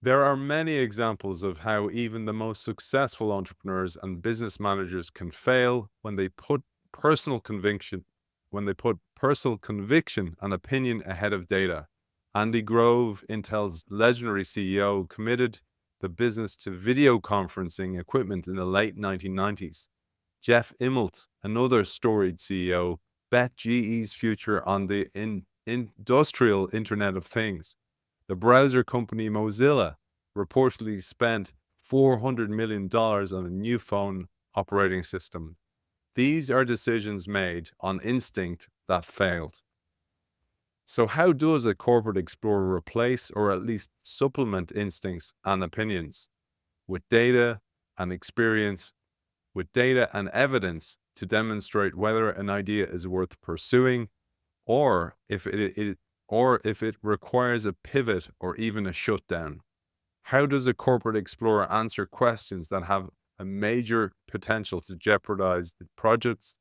There are many examples of how even the most successful entrepreneurs and business managers can fail personal conviction, when they put personal conviction and opinion ahead of data. Andy Grove, Intel's legendary CEO, committed the business to video conferencing equipment in the late 1990s. Jeff Immelt, another storied CEO, bet GE's future on the industrial Internet of Things. The browser company Mozilla reportedly spent $400 million on a new phone operating system. These are decisions made on instinct that failed. So, how does a corporate explorer replace or at least supplement instincts and opinions with data and experience, with data and evidence to demonstrate whether an idea is worth pursuing, or if it requires a pivot or even a shutdown? How does a corporate explorer answer questions that have a major potential to jeopardize the project's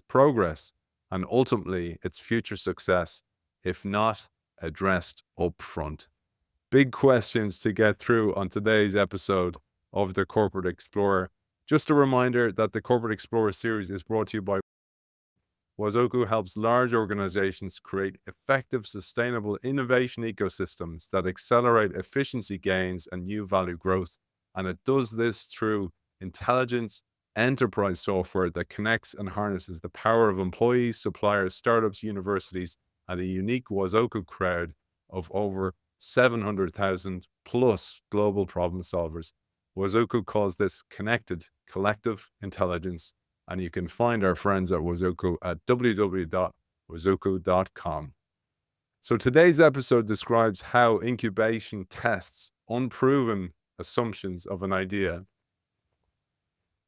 progress, and ultimately its future success if not addressed upfront? Big questions to get through on today's episode of the Corporate Explorer. Just a reminder that the Corporate Explorer series is brought to you by Wazoku. Helps large organizations create effective, sustainable innovation ecosystems that accelerate efficiency gains and new value growth. And it does this through intelligence enterprise software that connects and harnesses the power of employees, suppliers, startups, universities, and a unique Wazoku crowd of over 700,000 plus global problem solvers. Wazoku calls this connected collective intelligence, and you can find our friends at Wazoku at www.wazoku.com. So today's episode describes how incubation tests unproven assumptions of an idea.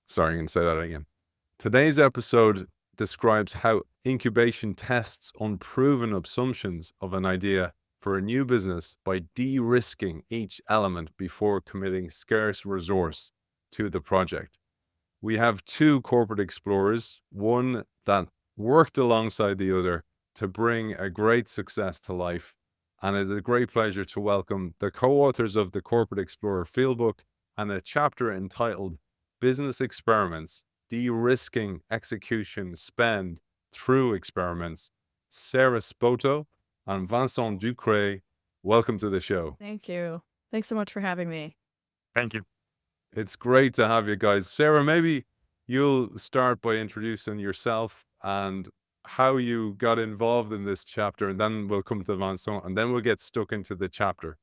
Sorry, I'm going to say that again. Today's episode describes how incubation tests unproven assumptions of an idea for a new business by de-risking each element before committing scarce resource to the project. We have two corporate explorers, one that worked alongside the other to bring a great success to life. And it's a great pleasure to welcome the co-authors of the Corporate Explorer Fieldbook and a chapter entitled Business Experiments, De-Risking Execution Spend Through Experiments, Sarah Spoto and Vincent Ducret. Welcome to the show. Thank you. Thanks so much for having me. Thank you. It's great to have you guys. Sarah, maybe you'll start by introducing yourself and how you got involved in this chapter, and then we'll come to Vincent, and then we'll get stuck into the chapter.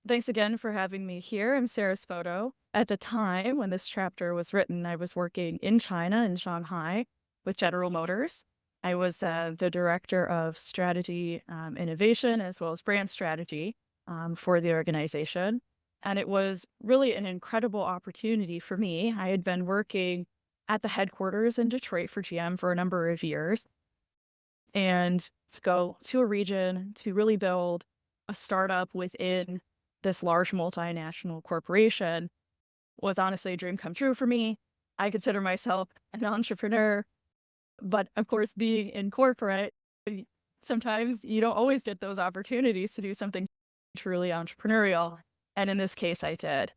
Thanks again for having me here. I'm Sarah Spoto. At the time when this chapter was written, I was working in China, in Shanghai, with General Motors. I was the director of strategy, innovation, as well as brand strategy for the organization. And it was really an incredible opportunity for me. I had been working at the headquarters in Detroit for GM for a number of years, and to go to a region to really build a startup within this large multinational corporation was honestly a dream come true for me. I consider myself an entrepreneur, but of course, being in corporate, sometimes you don't always get those opportunities to do something truly entrepreneurial. And in this case, I did.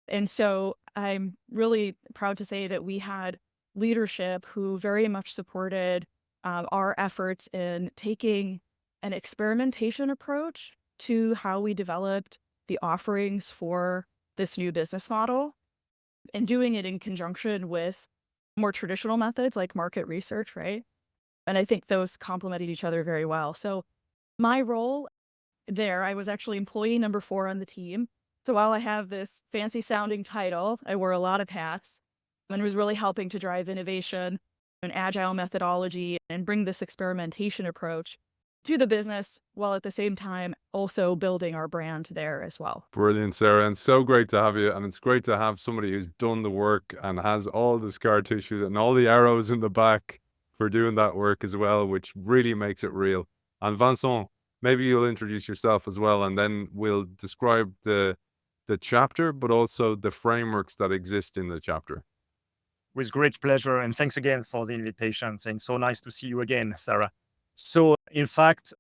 And so I'm really proud to say that we had leadership who very much supported our efforts in taking an experimentation approach to how we developed the offerings for this new business model, and doing it in conjunction with more traditional methods like market research, right? And I think those complemented each other very well. So my role there, I was actually employee number 4 on the team. So while I have this fancy sounding title, I wore a lot of hats and was really helping to drive innovation and agile methodology and bring this experimentation approach to the business, while at the same time also building our brand there as well. Brilliant, Sarah. And so great to have you. And it's great to have somebody who's done the work and has all the scar tissue and all the arrows in the back for doing that work as well, which really makes it real. And Vincent, maybe you'll introduce yourself as well, and then we'll describe the chapter, but also the frameworks that exist in the chapter. With great pleasure. And thanks again for the invitation. And so nice to see you again, Sarah. So in fact,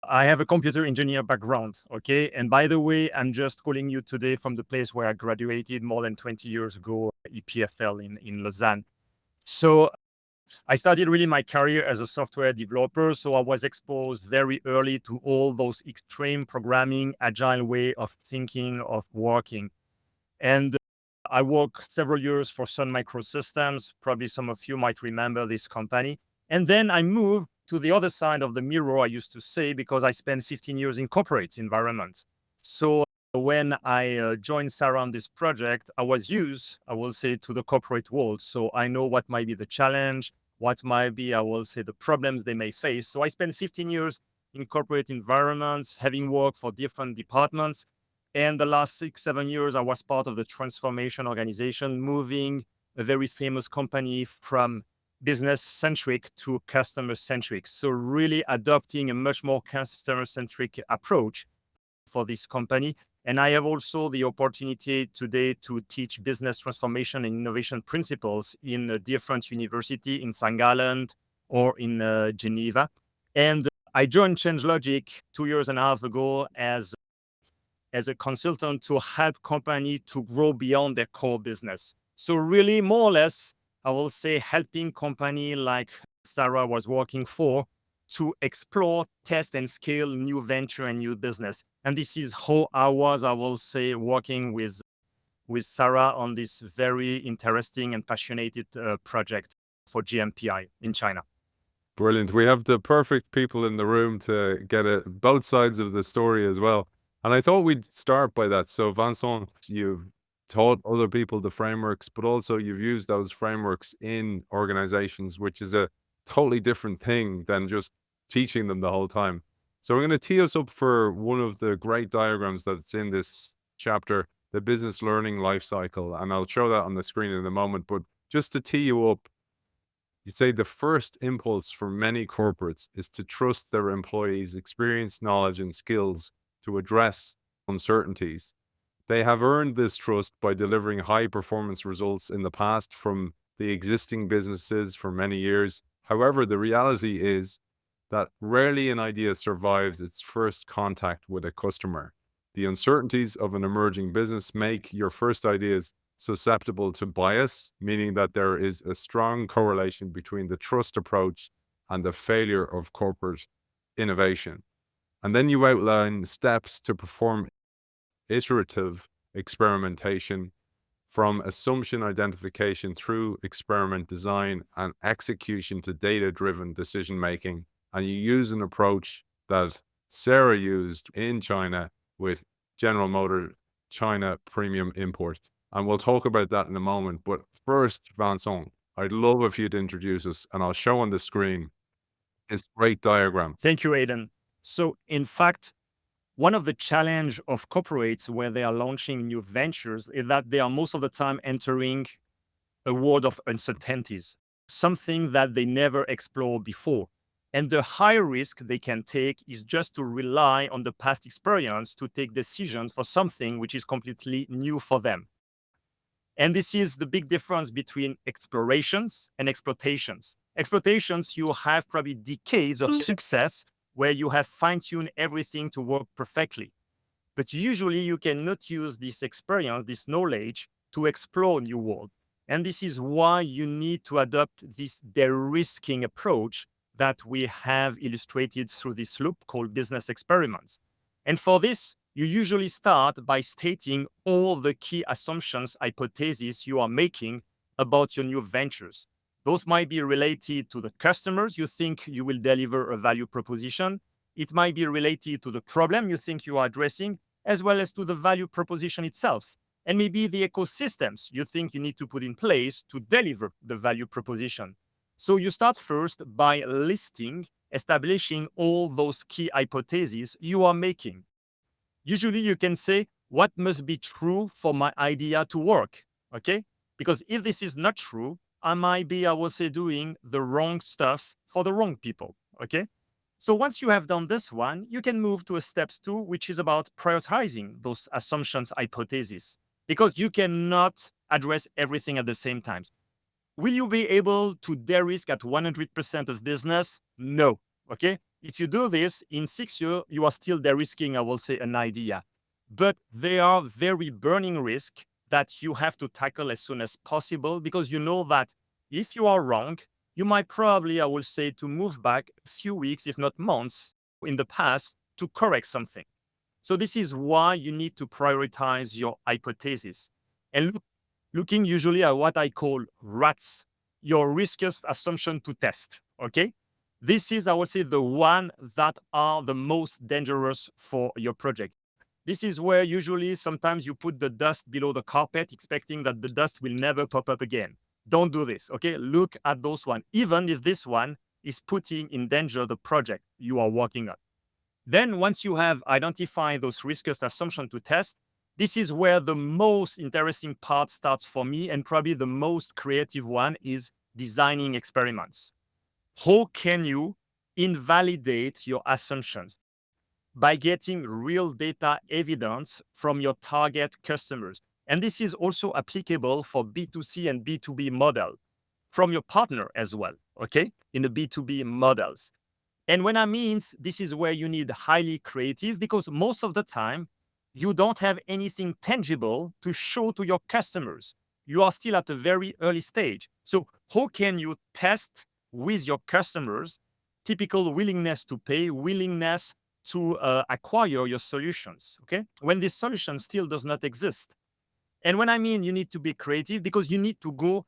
I have a computer engineer background, okay? And by the way, I'm just calling you today from the place where I graduated more than 20 years ago, EPFL in Lausanne. So I started really my career as a software developer. So I was exposed very early to all those extreme programming, agile way of thinking, of working. And I worked several years for Sun Microsystems. Probably some of you might remember this company. And then I moved to the other side of the mirror, I used to say, because I spent 15 years in corporate environments. So when I joined Sarah on this project, I was used, I will say, to the corporate world. So I know what might be the challenge, what might be, I will say, the problems they may face. So I spent 15 years in corporate environments, having worked for different departments. And the last 6-7 years, I was part of the transformation organization, moving a very famous company from business-centric to customer-centric. So really adopting a much more customer-centric approach for this company. And I have also the opportunity today to teach business transformation and innovation principles in a different university in St. Gallen or in Geneva. And I joined ChangeLogic 2.5 years ago as a consultant to help company to grow beyond their core business. So really, more or less, I will say helping company like Sarah was working for to explore, test, and scale new venture and new business. And this is how I will say, working with Sarah on this very interesting and passionate project for GMPI in China. Brilliant. We have the perfect people in the room to get both sides of the story as well. And I thought we'd start by that. So Vincent, you've taught other people the frameworks, but also you've used those frameworks in organizations, which is a totally different thing than just teaching them the whole time. So we're going to tee us up for one of the great diagrams that's in this chapter, the business learning life cycle. And I'll show that on the screen in a moment. But just to tee you up, you say the first impulse for many corporates is to trust their employees' experience, knowledge, and skills to address uncertainties. They have earned this trust by delivering high performance results in the past from the existing businesses for many years. However, the reality is that rarely an idea survives its first contact with a customer. The uncertainties of an emerging business make your first ideas susceptible to bias, meaning that there is a strong correlation between the trust approach and the failure of corporate innovation. And then you outline steps to perform iterative experimentation from assumption identification through experiment design and execution to data-driven decision-making. And you use an approach that Sarah used in China with General Motors China premium import. And we'll talk about that in a moment. But first, Vincent, I'd love if you'd introduce us, and I'll show on the screen this great diagram. Thank you, Aidan. So in fact, one of the challenge of corporates where they are launching new ventures is that they are most of the time entering a world of uncertainties, something that they never explored before. And the high risk they can take is just to rely on the past experience to take decisions for something which is completely new for them. And this is the big difference between explorations and exploitations. Exploitations, you have probably decades of success where you have fine-tuned everything to work perfectly. But usually you cannot use this experience, this knowledge, to explore new world. And this is why you need to adopt this de-risking approach that we have illustrated through this loop called business experiments. And for this, you usually start by stating all the key assumptions, hypotheses you are making about your new ventures. Those might be related to the customers you think you will deliver a value proposition. It might be related to the problem you think you are addressing, as well as to the value proposition itself. And maybe the ecosystems you think you need to put in place to deliver the value proposition. So you start first by listing, establishing all those key hypotheses you are making. Usually you can say, what must be true for my idea to work, okay? Because if this is not true, I might be, I will say, doing the wrong stuff for the wrong people, okay? So once you have done this one, you can move to a steps 2, which is about prioritizing those assumptions, hypotheses, because you cannot address everything at the same time. Will you be able to de-risk at 100% of business? No, okay? If you do this in 6 years, you are still de-risking, I will say, an idea. But they are very burning risk that you have to tackle as soon as possible, because you know that if you are wrong, you might probably, I will say, to move back a few weeks, if not months, in the past to correct something. So this is why you need to prioritize your hypothesis. And looking usually at what I call RATs, your riskiest assumption to test, okay? This is, I would say, the one that are the most dangerous for your project. This is where usually sometimes you put the dust below the carpet, expecting that the dust will never pop up again. Don't do this, okay? Look at those one, even if this one is putting in danger the project you are working on. Then once you have identified those riskiest assumptions to test, this is where the most interesting part starts for me, and probably the most creative one is designing experiments. How can you invalidate your assumptions? By getting real data evidence from your target customers. And this is also applicable for B2C and B2B model from your partner as well, okay, in the B2B models. And when I mean, this is where you need highly creative, because most of the time you don't have anything tangible to show to your customers. You are still at a very early stage. So how can you test with your customers typical willingness to pay, willingness to acquire your solutions, okay, when this solution still does not exist? And when I mean you need to be creative, because you need to go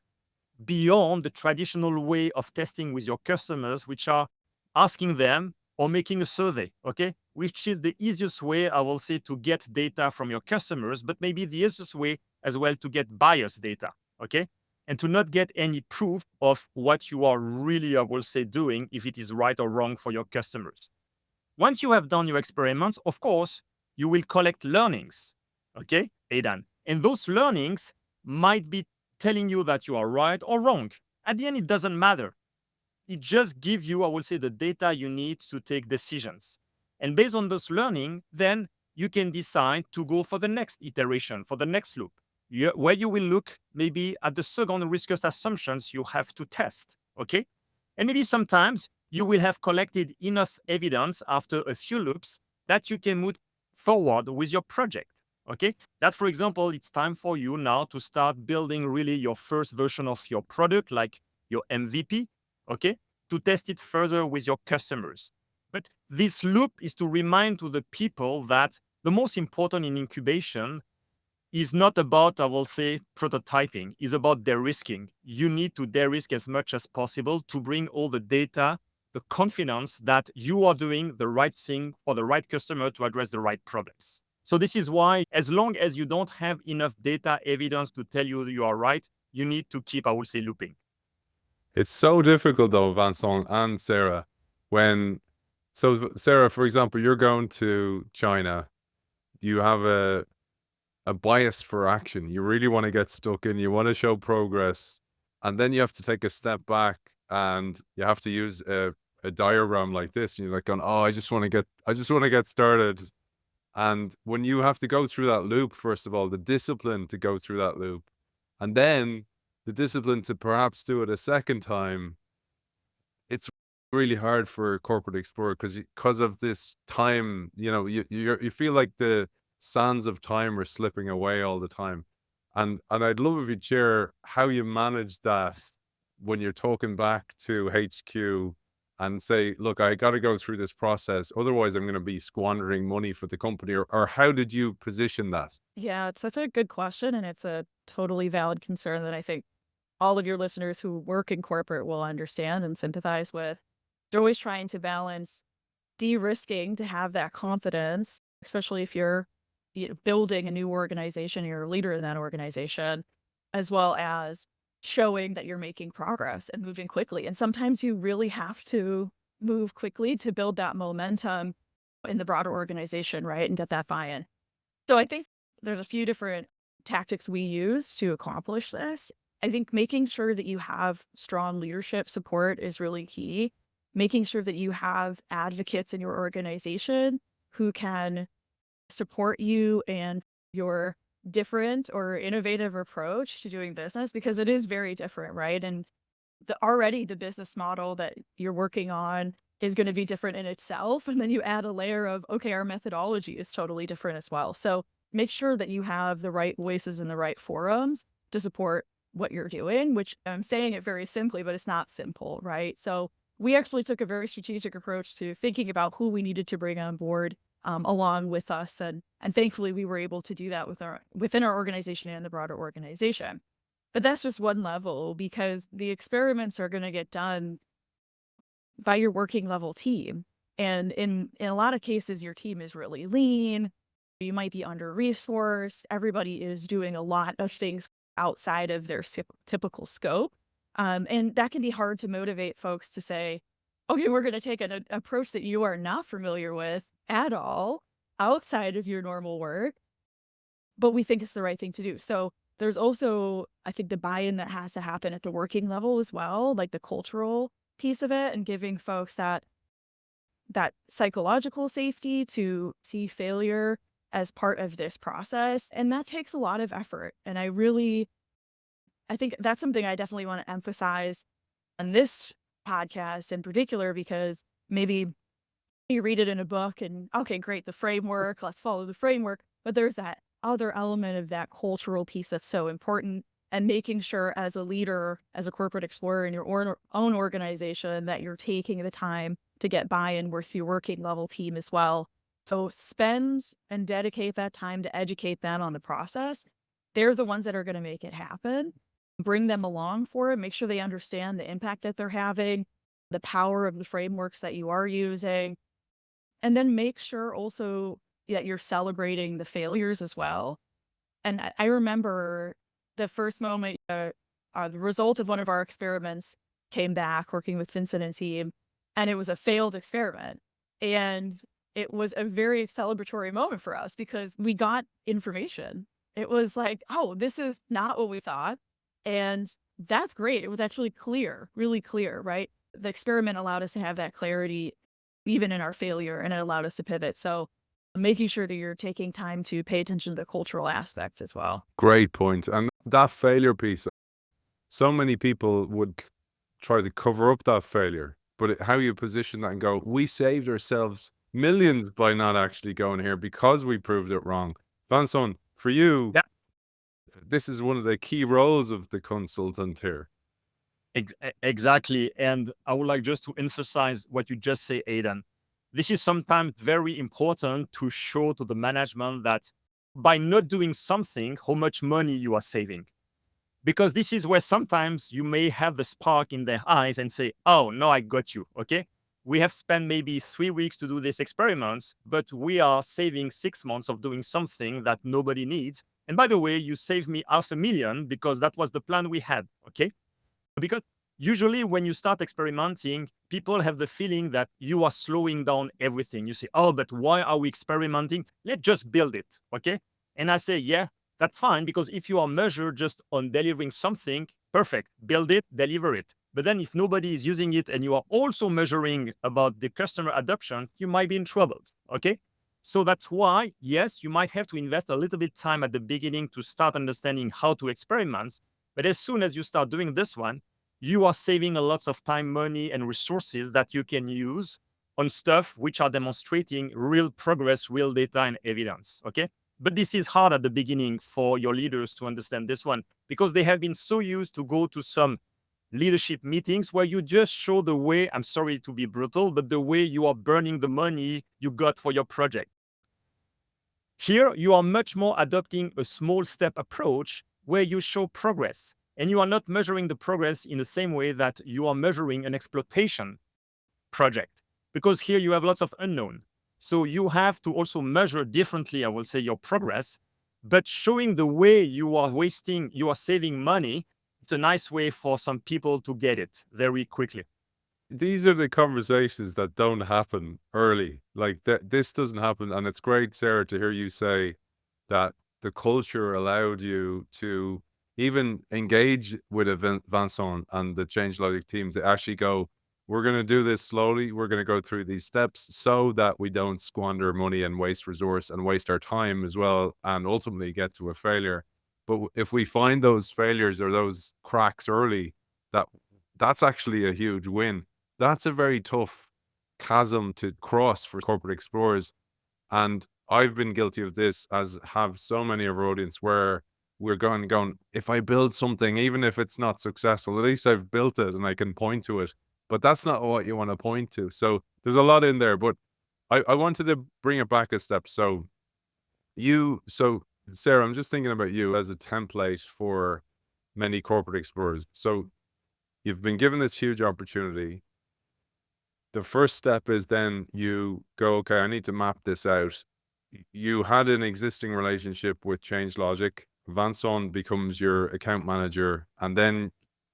beyond the traditional way of testing with your customers, which are asking them or making a survey, okay? Which is the easiest way, I will say, to get data from your customers, but maybe the easiest way as well to get bias data, okay? And to not get any proof of what you are really, I will say, doing, if it is right or wrong for your customers. Once you have done your experiments, of course, you will collect learnings, okay, Aidan? And those learnings might be telling you that you are right or wrong. At the end, it doesn't matter. It just gives you, I will say, the data you need to take decisions. And based on this learning, then you can decide to go for the next iteration, for the next loop, where you will look maybe at the second riskiest assumptions you have to test, okay? And maybe sometimes you will have collected enough evidence after a few loops that you can move forward with your project, okay? That, for example, it's time for you now to start building really your first version of your product, like your MVP, okay, to test it further with your customers. But this loop is to remind to the people that the most important in incubation is not about, I will say, prototyping, is about de-risking. You need to de-risk as much as possible to bring all the data, the confidence that you are doing the right thing for the right customer to address the right problems. So this is why, as long as you don't have enough data evidence to tell you you are right, you need to keep, I would say, looping. It's so difficult though, Vincent and Sarah, so Sarah, for example, you're going to China, you have a bias for action. You really want to get stuck in, you want to show progress, and then you have to take a step back and you have to use a diagram like this. And you're like going, oh, I just want to get started. And when you have to go through that loop, first of all, the discipline to go through that loop, and then the discipline to perhaps do it a second time, it's really hard for a corporate explorer because of this time. You know, you feel like the sands of time are slipping away all the time. And I'd love if you'd share how you manage that when you're talking back to HQ and say, look, I got to go through this process, otherwise I'm going to be squandering money for the company, or how did you position that? Yeah, it's such a good question, and it's a totally valid concern that I think all of your listeners who work in corporate will understand and sympathize with. They're always trying to balance de-risking to have that confidence, especially if you're building a new organization, you're a leader in that organization, as well as showing that you're making progress and moving quickly. And sometimes you really have to move quickly to build that momentum in the broader organization, right? And get that buy-in. So I think there's a few different tactics we use to accomplish this. I think making sure that you have strong leadership support is really key. Making sure that you have advocates in your organization who can support you and your different or innovative approach to doing business, because it is very different, right? And already the business model that you're working on is going to be different in itself. And then you add a layer of, okay, our methodology is totally different as well. So make sure that you have the right voices in the right forums to support what you're doing, which I'm saying it very simply, but it's not simple, right? So we actually took a very strategic approach to thinking about who we needed to bring on board along with us. And thankfully, we were able to do that within our organization and the broader organization. But that's just one level, because the experiments are going to get done by your working level team. And in a lot of cases, your team is really lean. You might be under-resourced. Everybody is doing a lot of things outside of their typical scope. And that can be hard to motivate folks to say, okay, we're going to take an approach that you are not familiar with at all, outside of your normal work, but we think it's the right thing to do. So there's also, I think, the buy-in that has to happen at the working level as well, like the cultural piece of it, and giving folks that psychological safety to see failure as part of this process. And that takes a lot of effort. And I think that's something I definitely want to emphasize on this podcast in particular, because maybe you read it in a book and, okay, great, the framework, let's follow the framework. But there's that other element of that cultural piece that's so important, and making sure as a leader, as a corporate explorer in your own organization, that you're taking the time to get buy-in with your working level team as well. So spend and dedicate that time to educate them on the process. They're the ones that are going to make it happen. Bring them along for it. Make sure they understand the impact that they're having, the power of the frameworks that you are using. And then make sure also that you're celebrating the failures as well. And I remember the first moment the result of one of our experiments came back working with Vincent and team, and it was a failed experiment. And it was a very celebratory moment for us because we got information. It was like, oh, this is not what we thought. And that's great. It was actually clear, really clear, right? The experiment allowed us to have that clarity even in our failure, and it allowed us to pivot. So making sure that you're taking time to pay attention to the cultural aspects as well. Great point. And that failure piece, so many people would try to cover up that failure, but how you position that and go, we saved ourselves millions by not actually going here because we proved it wrong. Vincent, for you, Yeah. This is one of the key roles of the consultant here. Exactly. And I would like just to emphasize what you just say, Aidan. This is sometimes very important to show to the management that by not doing something, how much money you are saving. Because this is where sometimes you may have the spark in their eyes and say, oh, no, I got you. Okay. We have spent maybe 3 weeks to do this experiment, but we are saving 6 months of doing something that nobody needs. And by the way, you saved me $500,000 because that was the plan we had. Okay. Because usually when you start experimenting, people have the feeling that you are slowing down everything. You say, oh, but why are we experimenting? Let's just build it, okay? And I say, yeah, that's fine, because if you are measured just on delivering something, perfect, build it, deliver it. But then if nobody is using it and you are also measuring about the customer adoption, you might be in trouble, okay? So that's why, yes, you might have to invest a little bit time at the beginning to start understanding how to experiment. But as soon as you start doing this one, you are saving a lot of time, money, and resources that you can use on stuff which are demonstrating real progress, real data, and evidence, okay? But this is hard at the beginning for your leaders to understand this one, because they have been so used to go to some leadership meetings where you just show the way, I'm sorry to be brutal, but the way you are burning the money you got for your project. Here, you are much more adopting a small step approach where you show progress. And you are not measuring the progress in the same way that you are measuring an exploitation project, because here you have lots of unknown. So you have to also measure differently, I will say, your progress, but showing the way you are saving money. It's a nice way for some people to get it very quickly. These are the conversations that don't happen early. Like this doesn't happen. And it's great, Sarah, to hear you say that the culture allowed you to even engage with Vincent and the change-logic teams to actually go, we're going to do this slowly. We're going to go through these steps so that we don't squander money and waste resource and waste our time as well, and ultimately get to a failure. But if we find those failures or those cracks early, that's actually a huge win. That's a very tough chasm to cross for corporate explorers. And I've been guilty of this, as have so many of our audience, where we're going, if I build something, even if it's not successful, at least I've built it and I can point to it. But that's not what you want to point to. So there's a lot in there, but I wanted to bring it back a step. So Sarah, I'm just thinking about you as a template for many corporate explorers. So you've been given this huge opportunity. The first step is then you go, okay, I need to map this out. You had an existing relationship with ChangeLogic. Vincent becomes your account manager. And then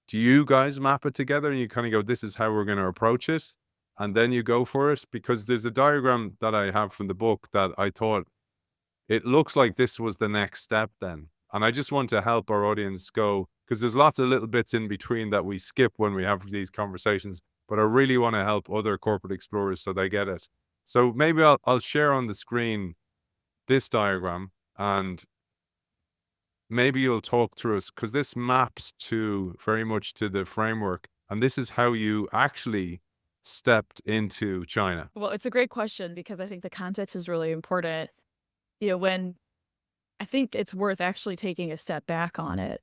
do you guys map it together and you kind of go, this is how we're going to approach it? And then you go for it? Because there's a diagram that I have from the book that I thought it looks like this was the next step then. And I just want to help our audience go, because there's lots of little bits in between that we skip when we have these conversations, but I really want to help other corporate explorers so they get it. So maybe I'll share on the screen this diagram, and maybe you'll talk through us, because this maps to very much to the framework. And this is how you actually stepped into China. Well, it's a great question because I think the context is really important. When I think it's worth actually taking a step back on it.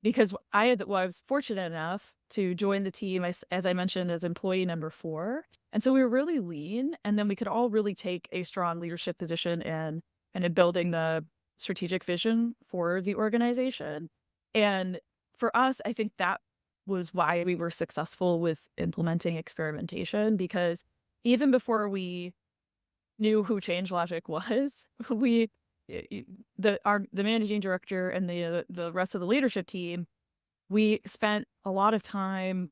Because I was fortunate enough to join the team, as I mentioned, as employee number 4. And so we were really lean, and then we could all really take a strong leadership position in building the strategic vision for the organization. And for us, I think that was why we were successful with implementing experimentation, because even before we knew who ChangeLogic was, the managing director and the rest of the leadership team, we spent a lot of time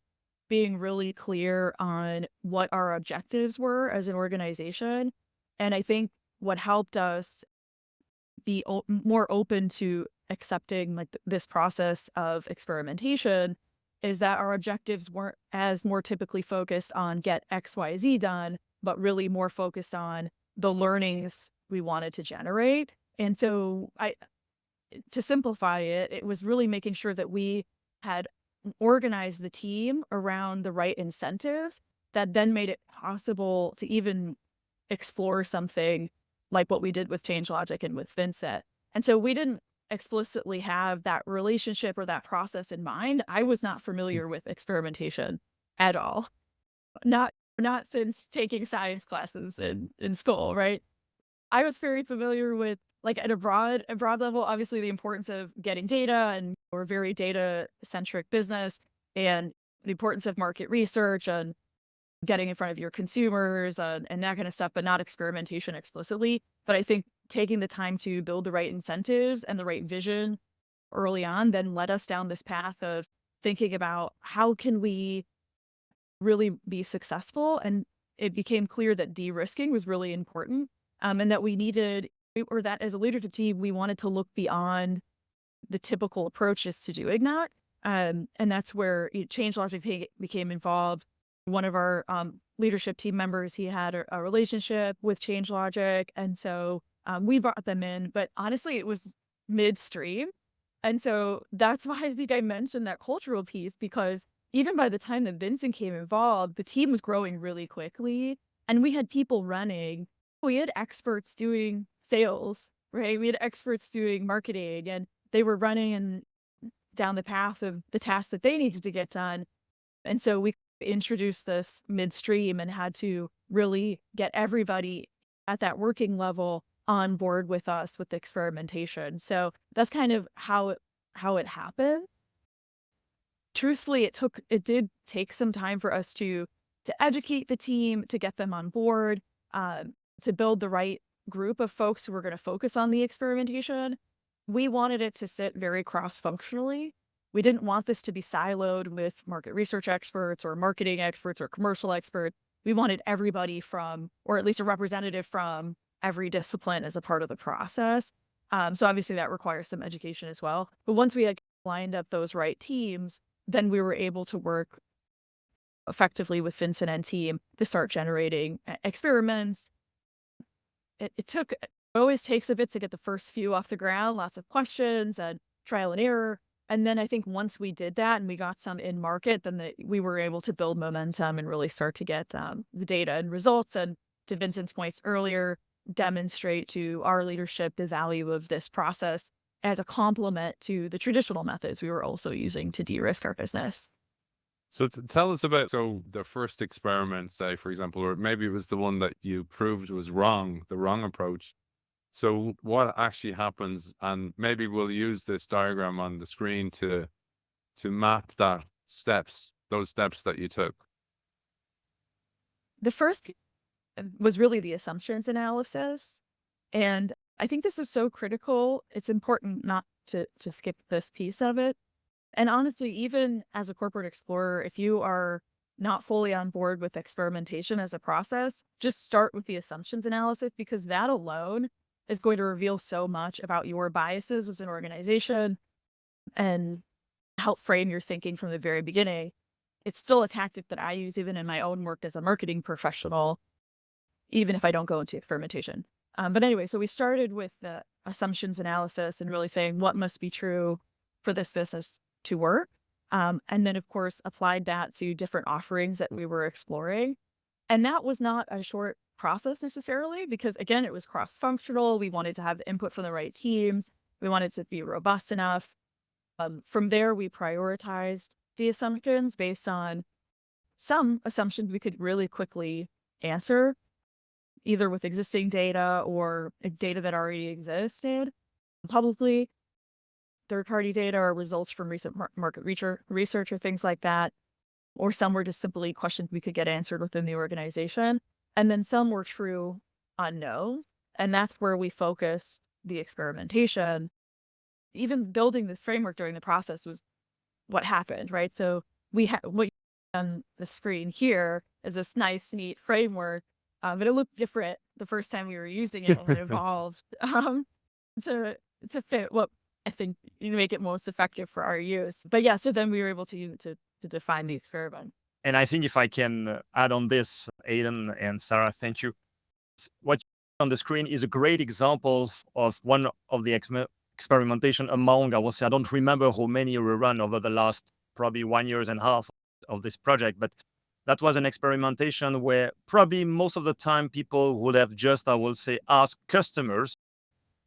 being really clear on what our objectives were as an organization. And I think what helped us be more open to accepting like this process of experimentation is that our objectives weren't as more typically focused on get XYZ done, but really more focused on the learnings we wanted to generate. And so to simplify it, it was really making sure that we had organized the team around the right incentives that then made it possible to even explore something like what we did with ChangeLogic and with Vincent. And so we didn't explicitly have that relationship or that process in mind. I was not familiar with experimentation at all. Not since taking science classes in school, right? I was very familiar with, like, at a broad level, obviously the importance of getting data, and we're a very data-centric business, and the importance of market research and getting in front of your consumers and that kind of stuff, but not experimentation explicitly. But I think taking the time to build the right incentives and the right vision early on then led us down this path of thinking about how can we really be successful. And it became clear that de-risking was really important, and that that as a leadership team, we wanted to look beyond the typical approaches to doing that. And that's where ChangeLogic became involved. One of our leadership team members, he had a relationship with ChangeLogic, and so we brought them in. But honestly, it was midstream. And so that's why I think I mentioned that cultural piece, because even by the time that Vincent came involved, the team was growing really quickly, and we had people running. We had experts doing sales, right? We had experts doing marketing, and they were running down the path of the tasks that they needed to get done. And so we introduced this midstream and had to really get everybody at that working level on board with us with experimentation. So that's kind of how it happened. Truthfully, it did take some time for us to educate the team, to get them on board, to build the right group of folks who were going to focus on the experimentation. We wanted it to sit very cross-functionally. We didn't want this to be siloed with market research experts or marketing experts or commercial experts. We wanted everybody from, or at least a representative from, every discipline as a part of the process. So obviously that requires some education as well. But once we had lined up those right teams, then we were able to work effectively with Vincent and team to start generating experiments. It always takes a bit to get the first few off the ground, lots of questions and trial and error. And then I think once we did that and we got some in market, then we were able to build momentum and really start to get the data and results. And to Vincent's points earlier, demonstrate to our leadership the value of this process as a complement to the traditional methods we were also using to de-risk our business. So tell us about the first experiment, say, for example, or maybe it was the one that you proved was wrong, the wrong approach. So what actually happens, and maybe we'll use this diagram on the screen to map those steps that you took. The first was really the assumptions analysis. And I think this is so critical. It's important not to skip this piece of it. And honestly, even as a corporate explorer, if you are not fully on board with experimentation as a process, just start with the assumptions analysis, because that alone is going to reveal so much about your biases as an organization and help frame your thinking from the very beginning. It's still a tactic that I use even in my own work as a marketing professional, even if I don't go into experimentation. But anyway, so we started with the assumptions analysis and really saying what must be true for this business to work. And then, of course, applied that to different offerings that we were exploring. And that was not a short process necessarily, because again, it was cross-functional. We wanted to have input from the right teams. We wanted to be robust enough. From there, we prioritized the assumptions based on some assumptions we could really quickly answer, either with existing data or data that already existed publicly, third-party data or results from recent market research or things like that. Or some were just simply questions we could get answered within the organization. And then some were true unknowns. And that's where we focused the experimentation. Even building this framework during the process was what happened, right? So we had what on the screen here is this nice, neat framework, but it looked different the first time we were using it and it evolved to fit what I think you make it most effective for our use. But yeah, so then we were able to define the experiment. And I think if I can add on this, Aidan and Sarah, thank you. What you see on the screen is a great example of one of the experimentation among, I will say, I don't remember how many we run over the last probably 1.5 years of this project, but that was an experimentation where probably most of the time people would have just, I will say, asked customers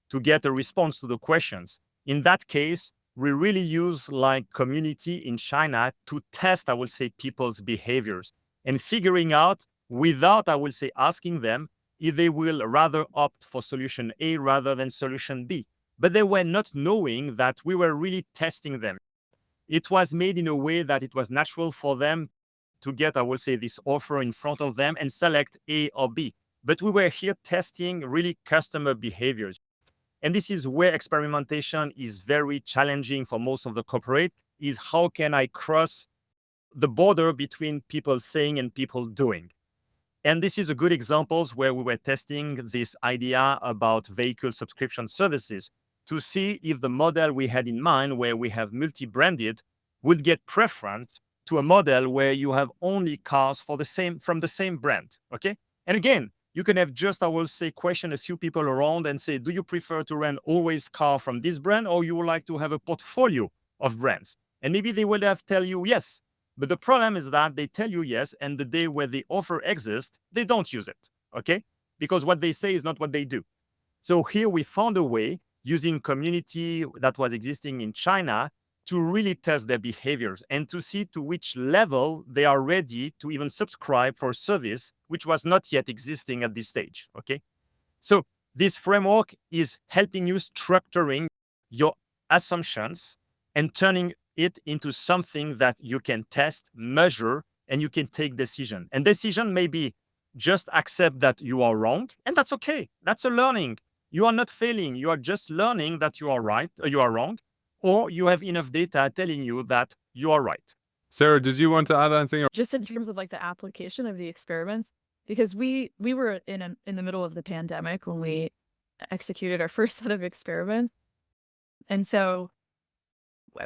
to get a response to the questions. In that case, we really use like community in China to test, I will say, people's behaviors and figuring out without, I will say, asking them if they will rather opt for solution A rather than solution B. But they were not knowing that we were really testing them. It was made in a way that it was natural for them to get, I will say, this offer in front of them and select A or B. But we were here testing really customer behaviors. And this is where experimentation is very challenging for most of the corporate, is how can I cross the border between people saying and people doing? And this is a good example where we were testing this idea about vehicle subscription services to see if the model we had in mind, where we have multi-branded, would get preference to a model where you have only cars from the same brand, okay? And again, you can have just, I will say, question a few people around and say, do you prefer to rent always car from this brand, or you would like to have a portfolio of brands? And maybe they will have tell you yes. But the problem is that they tell you yes, and the day where the offer exists, they don't use it, okay? Because what they say is not what they do. So here we found a way using community that was existing in China to really test their behaviors and to see to which level they are ready to even subscribe for a service which was not yet existing at this stage, okay? So this framework is helping you structuring your assumptions and turning it into something that you can test, measure, and you can take decision. And decision may be just accept that you are wrong, and that's okay. That's a learning. You are not failing. You are just learning that you are right, or you are wrong, or you have enough data telling you that you are right. Sarah, did you want to add anything? Just in terms of like the application of the experiments, because we were in the middle of the pandemic when we executed our first set of experiments. And so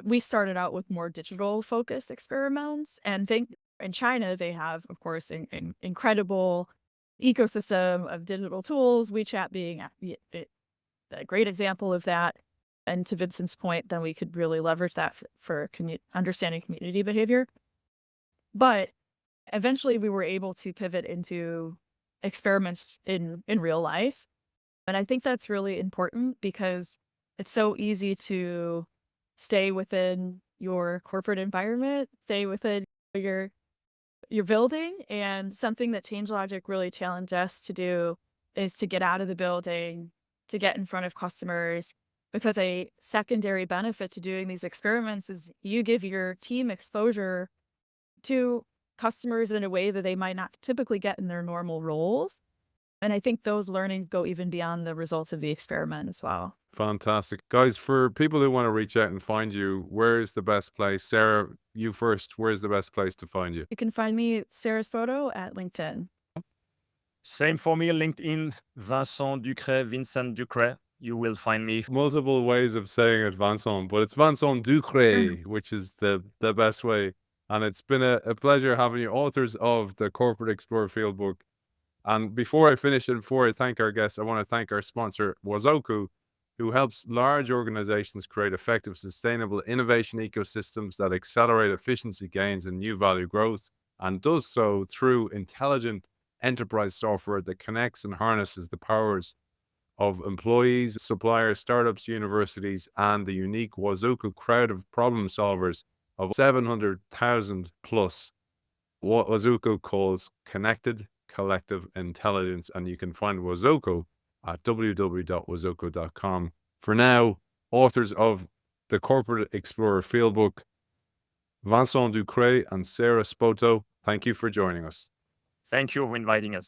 we started out with more digital focused experiments, and in China, they have, of course, an incredible ecosystem of digital tools, WeChat being a great example of that. And to Vincent's point, then we could really leverage that for understanding community behavior. But eventually we were able to pivot into experiments in real life. And I think that's really important because it's so easy to stay within your corporate environment, stay within your building. And something that ChangeLogic really challenged us to do is to get out of the building, to get in front of customers, because a secondary benefit to doing these experiments is you give your team exposure to customers in a way that they might not typically get in their normal roles. And I think those learnings go even beyond the results of the experiment as well. Fantastic. Guys, for people who want to reach out and find you, where's the best place? Sarah, you first. Where's the best place to find you? You can find me at Sarah Spoto at LinkedIn. Same for me, LinkedIn, Vincent Ducret, Vincent Ducret. You will find me. Multiple ways of saying it, Vincent, but it's Vincent Ducret, which is the best way. And it's been a pleasure having you, authors of the Corporate Explorer Fieldbook. And before I finish and before I thank our guests, I want to thank our sponsor, Wazoku, who helps large organizations create effective, sustainable innovation ecosystems that accelerate efficiency gains and new value growth, and does so through intelligent enterprise software that connects and harnesses the powers of employees, suppliers, startups, universities, and the unique Wazoku crowd of problem solvers of 700,000 plus, what Wazoku calls connected collective intelligence. And you can find Wazoku at www.wazoku.com. For now, authors of the Corporate Explorer Fieldbook, Vincent Ducret and Sarah Spoto, thank you for joining us. Thank you for inviting us.